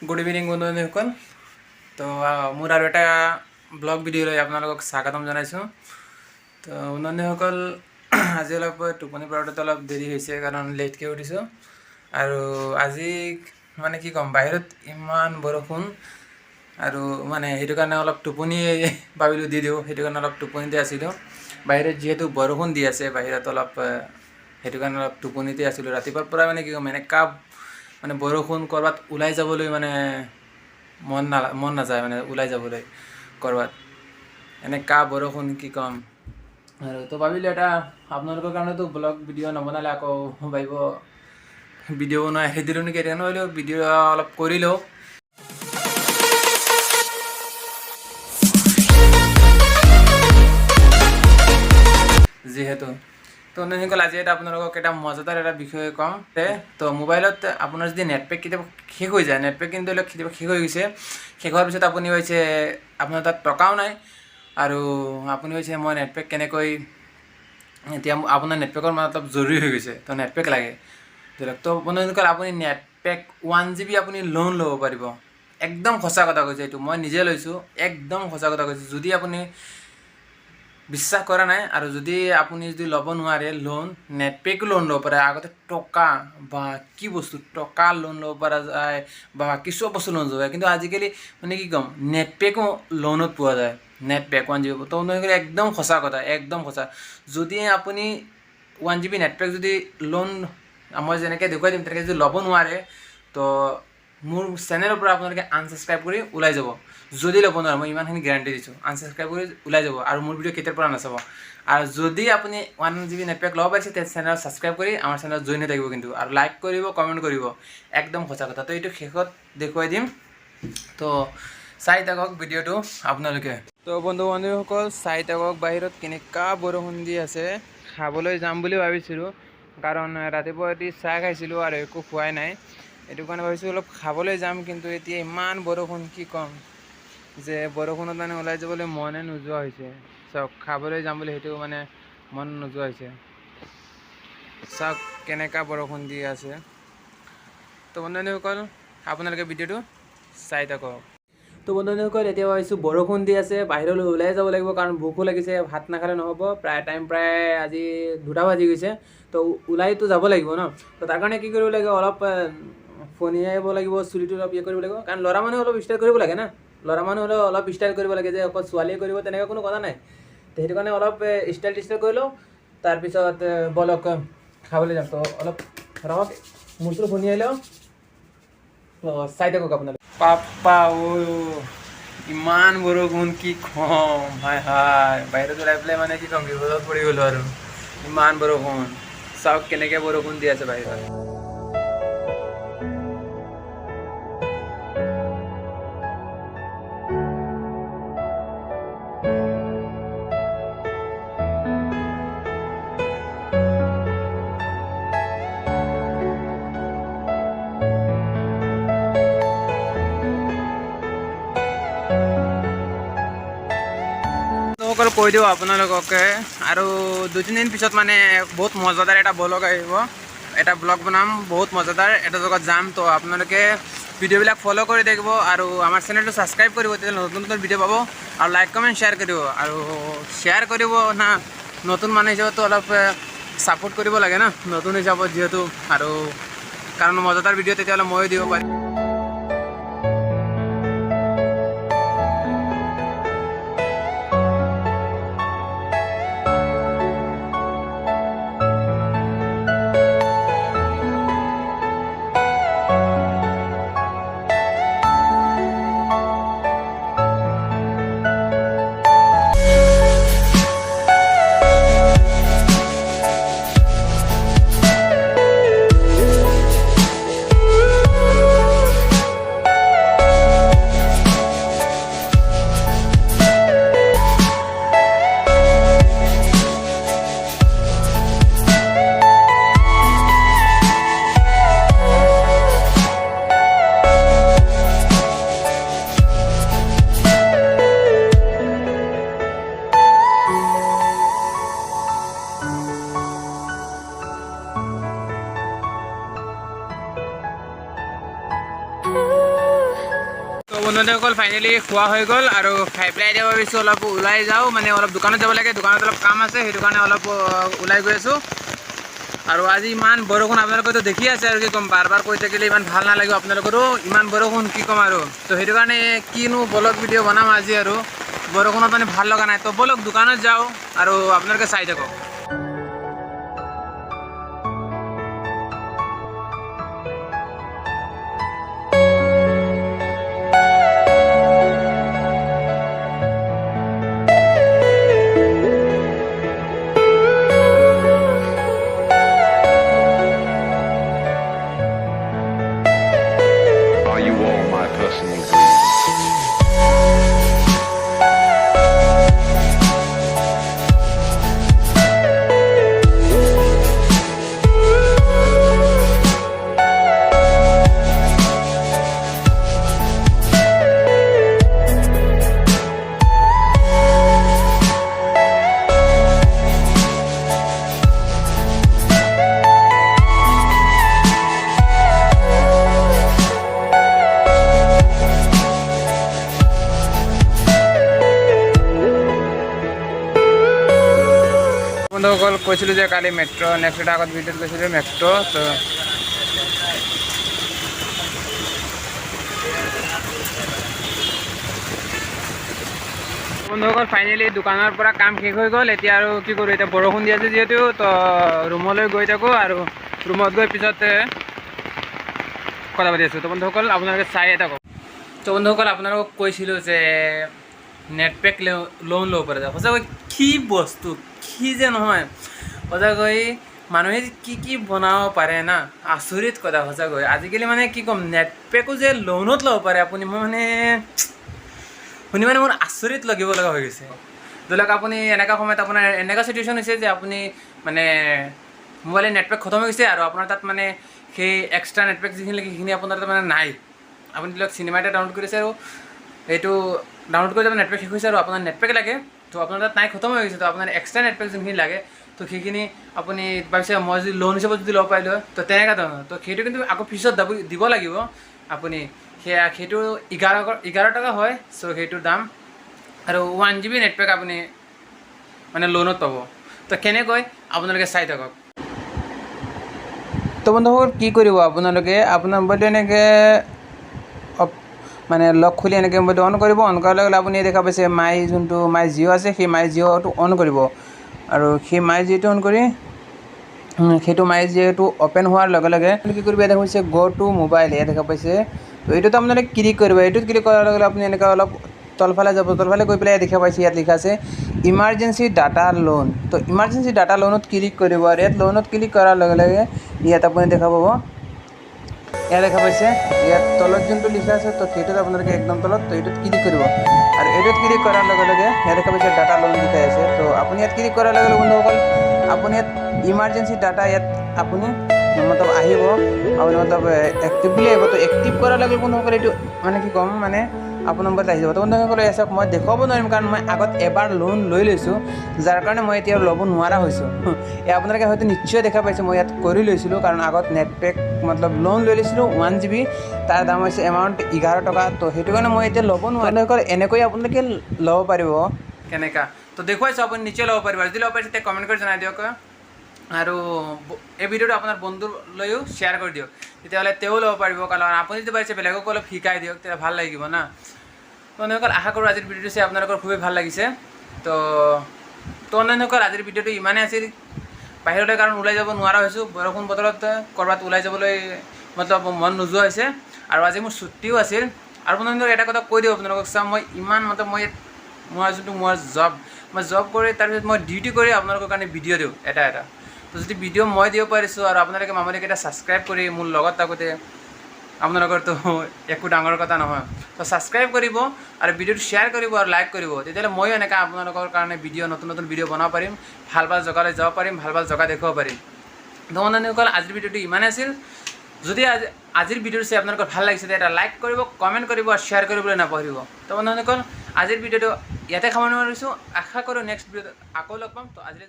Good evening বন্ধুসকল। তো মোৰ আৰু এটা ব্লগ ভিডিঅ'লৈ আপোনালোকক স্বাগতম জনাইছোঁ। তো বন্ধুসকল, আজি অলপ টোপনি পৰোঁতে অলপ দেৰি হৈছে কাৰণ লেটকৈ উঠিছোঁ। আৰু আজি মানে কি ক'ম, বাহিৰত ইমান বৰষুণ আৰু মানে সেইটো কাৰণে অলপ টোপনি ভাবিলোঁ দি দিওঁ, সেইটো কাৰণে অলপ টোপনিতে আছিলোঁ। বাহিৰত যিহেতু বৰষুণ দি আছে, বাহিৰত অলপ সেইটো কাৰণে অলপ টোপনিতে আছিলোঁ। ৰাতিপুৱাৰ পৰা মানে কি ক'ম, এনেকুৱা মানে বৰষুণ, ক'ৰবাত ওলাই যাবলৈ মানে মন নাযায়, মানে ওলাই যাবলৈ ক'ৰবাত এনেকুৱা বৰষুণ কি ক'ম। আৰু তো ভাবিলোঁ এটা আপোনালোকৰ কাৰণেতো ব্লগ ভিডিঅ' নবনালে আকৌ ভাবিব ভিডিঅ' বনাই আহি দিলোঁ নেকি, সেইটো ভাবিলোঁ ভিডিঅ' অলপ কৰি লওঁ। যিহেতু তো বন্ধুসকল, আজি এটা আপোনালোকক এটা মজাদাৰ এটা বিষয়ে ক'ম। তো মোবাইলত আপোনাৰ যদি নেটপেক কেতিয়াবা শেষ হৈ যায়, নেটপেক কিন্তু কেতিয়াবা শেষ হৈ গৈছে, শেষ হোৱাৰ পিছত আপুনি হৈছে আপোনাৰ তাত টকাও নাই আৰু আপুনি হৈছে মই নেটপেক কেনেকৈ, এতিয়া আপোনাৰ নেটপেকৰ মানে অলপ জৰুৰী হৈ গৈছে, তো নেটপেক লাগে ধৰি লওক। তো বন্ধুসকল, আপুনি নেটপেক 1 GB আপুনি লোন ল'ব পাৰিব। একদম সঁচা কথা কৈছে, এইটো মই নিজে লৈছোঁ, একদম সঁচা কথা কৈছোঁ। যদি আপুনি বিশ্বাস কৰা নাই আৰু যদি আপুনি ল'ব নোৱাৰে লোন, নেটপেকো লোন ল'ব পাৰে। আগতে টকা বা কি বস্তু, টকা লোন ল'ব পৰা যায় বা কিছু বস্তু লোন ল'ব যায়, কিন্তু আজিকালি মানে কি ক'ম, নেটপেকো লোনত পোৱা যায়। নেটপেক 1 GB, তো বন্ধুসকল একদম সঁচা কথা, একদম সঁচা। যদি আপুনি 1 GB নেটপেক যদি লোন মই যেনেকৈ দেখুৱাই দিম তেনেকৈ যদি ল'ব নোৱাৰে, তো মোৰ চেনেলৰ পৰা আপোনালোকে আনছাবস্ক্ৰাইব কৰি ওলাই যাব। যদি ল'ব নোৱাৰে, মই ইমানখিনি গেৰাণ্টি দিছোঁ, আনছাবস্ক্ৰাইব কৰি ওলাই যাব আৰু মোৰ ভিডিঅ' কেতিয়াৰ পৰা নাচাব। আৰু যদি আপুনি 1 GB নেটপেক ল'ব পাৰিছে, তেতিয়া চেনেল ছাবস্ক্ৰাইব কৰি আমাৰ চেনেলত জইন হৈ থাকিব কিন্তু, আৰু লাইক কৰিব, কমেণ্ট কৰিব, একদম সঁচা কথা। তো এইটো শেষত দেখুৱাই দিম, তো চাই থাকক ভিডিঅ'টো আপোনালোকে। তো বন্ধুসকল, চাই থাকক বাহিৰত কেনেকুৱা বৰষুণ দি আছে। খাবলৈ যাম বুলি ভাবিছিলোঁ কাৰণ ৰাতিপুৱা এটি চাহ খাইছিলোঁ আৰু একো খোৱাই নাই, এইটো কাৰণে ভাবিছোঁ অলপ খাবলৈ যাম, কিন্তু এতিয়া ইমান বৰষুণ কি ক'ম, যে বৰষুণত মানে ওলাই যাবলৈ মনে নোযোৱা হৈছে। চাওক, খাবলৈ যাম বুলি সেইটো মানে মন নোযোৱা হৈছে। চাওক কেনেকুৱা বৰষুণ দি আছে। তো বন্ধুসকল, আপোনালোকে ভিডিঅ'টো চাই থাকক। তো বন্ধুসকল, এতিয়া ভাবিছোঁ বৰষুণ দি আছে, বাহিৰলৈ ওলাই যাব লাগিব কাৰণ ভোকো লাগিছে, ভাত নাখালে নহ'ব। প্ৰায় আজি 2টা বাজি গৈছে, তো ওলাইতো যাব লাগিব ন। তো তাৰ কাৰণে কি কৰিব লাগিব, অলপ ফনিয়াব লাগিব, চুলিটো অলপ কৰিব লাগিব, কাৰণ ল'ৰা মানুহে অলপ ষ্টাইল কৰিব লাগে না। ল'ৰা মানুহ হ'লেও অলপ ষ্টাইল কৰিব লাগে, যে অকল ছোৱালীয়ে কৰিব তেনেকুৱা কোনো কথা নাই। তো সেইটো কাৰণে অলপ ষ্টাইল কৰি লওঁ, তাৰপিছত বলক খাবলৈ যাম। তো অলপ ৰহক, মূৰটো ফনিয়াই লওঁ, তো চাই থাকক আপোনালোকে। পাপা ইমান বৰষুণ কি ক'ম, হায় হায়, বাহিৰত ওলাই পেলাই মানে কি ক'ম, বিপদত পৰি গ'লোঁ আৰু। ইমান বৰষুণ, চাওক কেনেকৈ বৰষুণ দি আছে বাহিৰত। কৈ দিওঁ আপোনালোককে, আৰু 2-3 দিন পিছত মানে বহুত মজাদাৰ এটা ব্লগ আহিব, এটা ব্লগ বনাম বহুত মজাদাৰ, এটা জেগাত যাম। তো আপোনালোকে ভিডিঅ'বিলাক ফ'ল' কৰি থাকিব আৰু আমাৰ চেনেলটো ছাবস্ক্ৰাইব কৰিব, তেতিয়া নতুন নতুন ভিডিঅ' পাব। আৰু লাইক কমেণ্ট শ্বেয়াৰ কৰিব, আৰু শ্বেয়াৰ কৰিব না, নতুন মানুহ হিচাপতো অলপ ছাপোৰ্ট কৰিব লাগে না, নতুন হিচাপত যিহেতু, আৰু কাৰণ মজাদাৰ ভিডিঅ' তেতিয়াহ'লে ময়ো দিব পাৰিম। বন্ধুসকল ফাইনেলি খোৱা হৈ গ'ল আৰু খাই পেলাই এতিয়া ভাবিছোঁ অলপ ওলাই যাওঁ, মানে অলপ দোকানত যাব লাগে, দোকানত অলপ কাম আছে, সেইটো কাৰণে অলপ ওলাই গৈ আছোঁ। আৰু আজি ইমান বৰষুণ আপোনালোকেতো দেখি আছে আৰু কি ক'ম, বাৰ বাৰ কৈ থাকিলে ইমান ভাল নালাগিব আপোনালোকৰো, ইমান বৰষুণ কি ক'ম আৰু। তো সেইটো কাৰণে কিনো ব্লগ ভিডিঅ' বনাম আজি আৰু, বৰষুণত মানে ভাল লগা নাই। তো বলক দোকানত যাওঁ আৰু আপোনালোকে চাই থাকক। Are you all my personal dreams? বন্ধুসকল কৈছিলোঁ যে কালি মেট্ৰ' নেক্সট এটা আগত ভিডিঅ'ত কৈছিলোঁ মেট্ৰ'। তো বন্ধুসকল ফাইনেলি দোকানৰ পৰা কাম শেষ হৈ গ'ল। এতিয়া আৰু কি কৰোঁ, এতিয়া বৰষুণ দি আছে যিহেতু, তো ৰুমলৈ গৈ থাকোঁ আৰু ৰুমত গৈ পিছত কথা পাতি আছোঁ। তো বন্ধুসকল আপোনালোকে চাই থাকক। তো বন্ধুসকল আপোনালোকক কৈছিলোঁ যে নেটপেক লোন ল'ব পৰা যায়। সঁচাকৈ কি বস্তু, কি যে নহয়, সঁচাকৈ মানুহে কি কি বনাব পাৰে না, আচৰিত কথা সঁচাকৈ। আজিকালি মানে কি ক'ম, নেটপেকো যে লোনত ল'ব পাৰে আপুনি, মই মানে শুনি মানে মোৰ আচৰিত লাগিব লগা হৈ গৈছে। ধৰি লওক আপুনি এনেকুৱা সময়ত আপোনাৰ এনেকুৱা চিটুৱেশ্যন হৈছে যে আপুনি মানে মোবাইলৰ নেটপেক খতম হৈ গৈছে আৰু আপোনাৰ তাত মানে সেই এক্সট্ৰা নেটপেক যিখিনি লাগে সেইখিনি আপোনাৰ তাত মানে নাই। আপুনি ধৰি লওক চিনেমা এটা ডাউনলোড কৰিছে আৰু সেইটো ডাউনলোড কৰি নেটপেক শেষ হৈছে আৰু আপোনাৰ নেটপেক লাগে, তো আপোনাৰ তাত নাই, খতম হৈ গৈছে। তো আপোনাৰ এক্সট্ৰা নেটপেক যোনখিনি লাগে, তো সেইখিনি আপুনি ভাবিছে মই যদি লোন হিচাপত যদি ল'ব পাৰিলোঁ হয়, তো তেনেকুৱা ধৰণৰ। তো সেইটো কিন্তু আকৌ পিছত দিব লাগিব আপুনি। সেইটো 11 টকা হয়, চ' সেইটোৰ দাম। আৰু 1 GB নেটপেক আপুনি মানে লোনত পাব। তো কেনেকৈ আপোনালোকে চাই থাকক। তো বন্ধুসকল কি কৰিব আপোনালোকে, আপোনাৰ মোবাইলটো এনেকৈ মানে লক খুলি এনেকৈ মোবাইলটো অন কৰিব। অন কৰাৰ লগে লগে আপুনি দেখা পাইছে যোনটো মাই জিঅ' আছে, সেই মাই জিঅ'টো অন কৰিব। আৰু সেই মাই জিঅ'টো অন কৰি সেইটো মাই জিঅ'টো অ'পেন হোৱাৰ লগে লগে কি কৰিব, দেখা পাইছে গ' টু মোবাইল, ইয়াত দেখা পাইছে। তো এইটোত আপোনালোকে ক্লিক কৰিব। এইটোত ক্লিক কৰাৰ লগে লগে আপুনি এনেকৈ অলপ তলফালে যাব, তলফালে গৈ পেলাই দেখা পাইছে ইয়াত লিখা আছে ইমাৰ্জেঞ্চি ডাটা লোন। তো ইমাৰ্জেঞ্চি ডাটা লোনত ক্লিক কৰিব আৰু ইয়াত লোনত ক্লিক কৰাৰ লগে লগে ইয়াত আপুনি দেখা পাব, ইয়াত দেখা পাইছে ইয়াত তলত যোনটো লিখা আছে, তো সেইটোত আপোনালোকে একদম তলত, তো এইটোত ক্লিক কৰিব। আৰু এইটোত ক্লিক কৰাৰ লগে লগে ইয়াত দেখা পাইছে ডাটা লোন লিখাই আছে। তো আপুনি ইয়াত ক্লিক কৰাৰ লগে লগে বন্ধুসকল আপুনি ইয়াত ইমাৰ্জেঞ্চি ডাটা ইয়াত আপুনি মতলব আহিব, আপুনি মতলব এক্টিভ বুলি আহিব। তো এক্টিভ কৰাৰ লগে লগে বন্ধুসকল এইটো মানে কি ক'ম, মানে আপোনাৰ মোবাইলত আহি যাব। তো বন্ধুসকল চাওক, মই দেখুৱাব নোৱাৰিম কাৰণ মই আগত এবাৰ লোন লৈ লৈছোঁ, যাৰ কাৰণে মই এতিয়া ল'ব নোৱাৰা হৈছোঁ। আপোনালোকে হয়তো নিশ্চয় দেখা পাইছে, মই ইয়াত কৰি লৈছিলোঁ কাৰণ আগত নেটপেক মতলব লোন লৈ লৈছিলোঁ 1 GB, তাৰ দাম হৈছে এমাউণ্ট 11 টকা। তো সেইটো কাৰণে মই এতিয়া ল'ব নোৱাৰোঁ। এনেকৈ আপোনালোকে ল'ব পাৰিব কেনেকুৱা। তো দেখুৱাইছোঁ, আপুনি নিশ্চয় ল'ব পাৰিব। যদি ল'ব পাৰিছে তেতিয়া কমেণ্ট কৰি জনাই দিয়ক। আৰু এই ভিডিঅ'টো আপোনাৰ বন্ধুলৈও শ্বেয়াৰ কৰি দিয়ক, তেতিয়াহ'লে তেওঁ ল'ব পাৰিব। কাৰণ আপুনি যদি পাৰিছে বেলেগকো অলপ শিকাই দিয়ক, তেতিয়া ভাল লাগিব না। তো অন্যসকল আশা কৰোঁ আজিৰ ভিডিঅ'টো চাই আপোনালোকৰ খুবেই ভাল লাগিছে। তো অন্যসকল আজিৰ ভিডিঅ'টো ইমানেই আছিল। বাহিৰলৈ কাৰণ ওলাই যাব নোৱাৰা হৈছোঁ, বৰষুণ বতৰত ক'ৰবাত ওলাই যাবলৈ মতলব মন নোযোৱা হৈছে। আৰু আজি মোৰ ছুটিও আছিল। আৰু আপোনালোকক এটা কথা কৈ দিওঁ আপোনালোকক, চাওঁ মই ইমান যোনটো মোৰ জব, মই জব কৰি তাৰপিছত মই ডিউটি কৰি আপোনালোকৰ কাৰণে ভিডিঅ' দিওঁ এটা। তো যদি ভিডিঅ' মই দিব পাৰিছোঁ আৰু আপোনালোকে মামুলিকৈ এটা ছাবস্ক্ৰাইব কৰি মোৰ লগত থাকোঁতে, আপোনালোকৰতো একো ডাঙৰ কথা নহয়। তো ছাবস্ক্ৰাইব কৰিব আৰু ভিডিঅ'টো শ্বেয়াৰ কৰিব আৰু লাইক কৰিব, তেতিয়াহ'লে ময়ো এনেকৈ আপোনালোকৰ কাৰণে নতুন নতুন ভিডিঅ' বনাব পাৰিম, ভাল ভাল জেগালৈ যাব পাৰিম, ভাল ভাল জেগা দেখুৱাব পাৰিম। তো বন্ধুসকল আজিৰ ভিডিঅ'টো ইমানেই আছিল। যদি আজিৰ ভিডিঅ'টো চাই আপোনালোকৰ ভাল লাগিছে তেতিয়া এটা লাইক কৰিব, কমেণ্ট কৰিব আৰু শ্বেয়াৰ কৰিবলৈ নাপাহৰিব। তো বন্ধুসকল আজিৰ ভিডিঅ'টো ইয়াতে সামৰণি মাৰিছোঁ। আশা কৰোঁ নেক্সট ভিডিঅ'ত আকৌ লগ পাম। তো আজিলৈ